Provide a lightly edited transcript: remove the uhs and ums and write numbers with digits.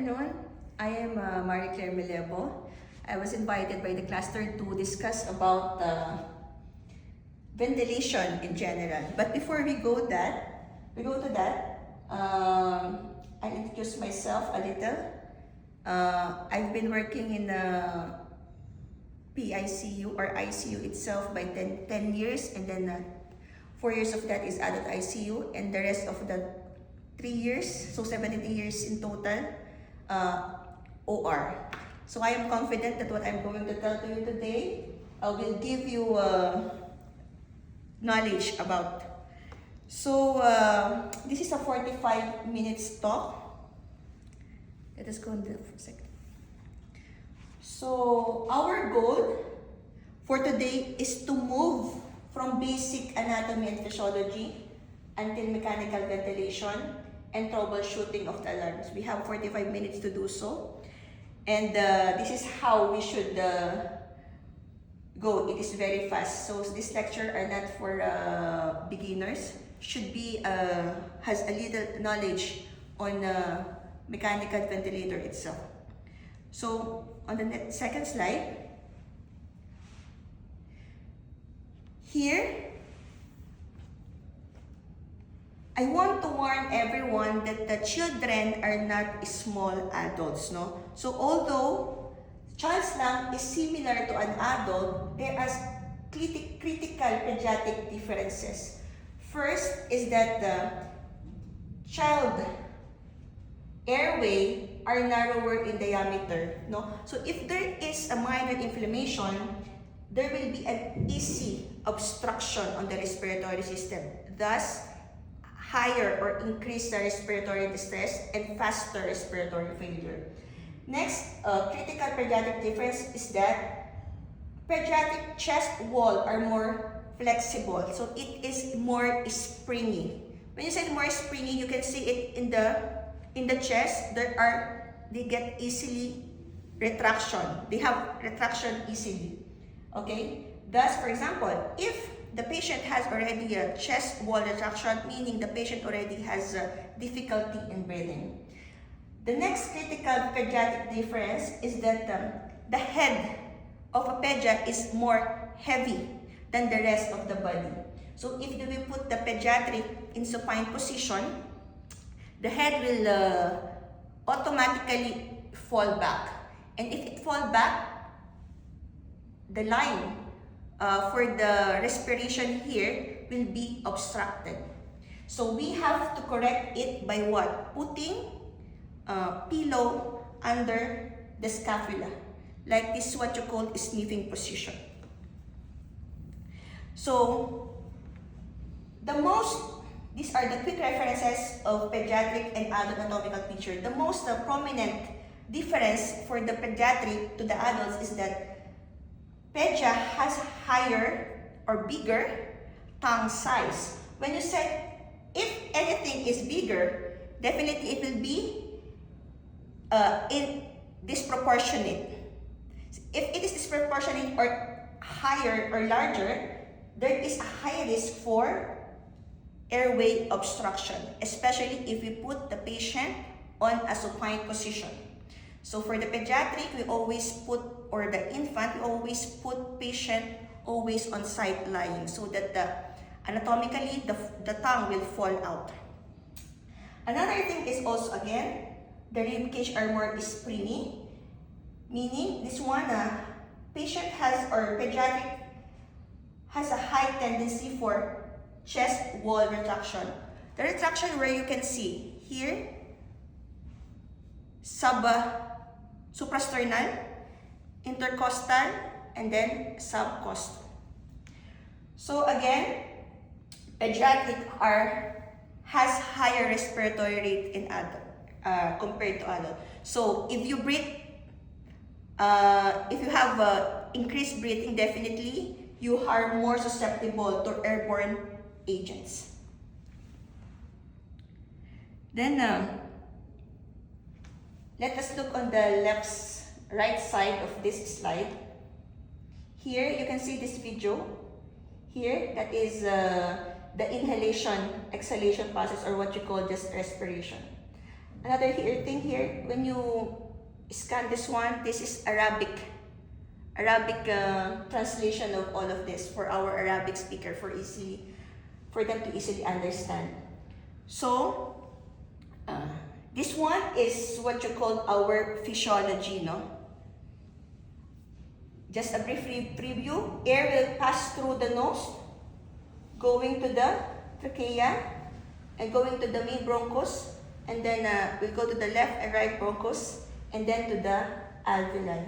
afternoon. I am Marie Claire Milebo. I was invited by the cluster to discuss about ventilation in general. But before we go to that, I'll introduce myself a little. I've been working in the PICU or ICU itself by 10 years, and then 4 years of that is adult ICU, and the rest of the 3 years, so 73 years in total, OR. So I am confident that what I'm going to tell to you today will give you knowledge about. So this is a 45 minutes talk. Let us go on there for a second. So our goal for today is to move from basic anatomy and physiology until mechanical ventilation and troubleshooting of the alarms. We have 45 minutes to do so. And this is how we should go. It is very fast. So this lecture are not for beginners. Should be, has a little knowledge on mechanical ventilator itself. So on the second slide, here, I want to warn everyone that the children are not small adults, no? So although child's lung is similar to an adult, there are critical pediatric differences. First is that the child airway are narrower in diameter, no? So if there is a minor inflammation, there will be an easy obstruction on the respiratory system, thus higher or increase the respiratory distress and faster respiratory failure. Next, critical pediatric difference is that pediatric chest wall are more flexible, so it is more springy. When you say more springy, you can see it in the chest. They get easily retraction. They have retraction easily. Okay. Thus, for example, if the patient has already a chest wall retraction, meaning the patient already has difficulty in breathing. The next critical pediatric difference is that the head of a pedia is more heavy than the rest of the body. So if we put the pediatric in supine position, the head will automatically fall back. And if it falls back, the line for the respiration here will be obstructed. So we have to correct it by what? Putting pillow under the scapula. Like this is what you call a sniffing position. So these are the quick references of pediatric and adult anatomical picture. The most prominent difference for the pediatric to the adults is that pedia has higher or bigger tongue size. When you say if anything is bigger, definitely it will be in disproportionate. If it is disproportionate or higher or larger, there is a high risk for airway obstruction, especially if we put the patient on a supine position. So for the pediatric, we always put, or the infant, we always put patient always on side lying so that anatomically the tongue will fall out. Another thing is also, again, the rib cage are more springy, meaning this one, patient has, or pediatric has a high tendency for chest wall retraction. The retraction where you can see here, suprasternal, intercostal, and then subcostal. So again, pediatric has higher respiratory rate in adult compared to adult. So if you breathe, if you have increased breathing, definitely you are more susceptible to airborne agents. Then let us look on the right side of this slide. Here you can see this video. Here, that is the inhalation exhalation process, or what you call just respiration. Another thing here, when you scan this one, this is Arabic translation of all of this for our Arabic speaker for them to easily understand. So this one is what you call our physiology, no? Just a brief preview. Air will pass through the nose, going to the trachea, and going to the main bronchus, and then we'll go to the left and right bronchus, and then to the alveoli.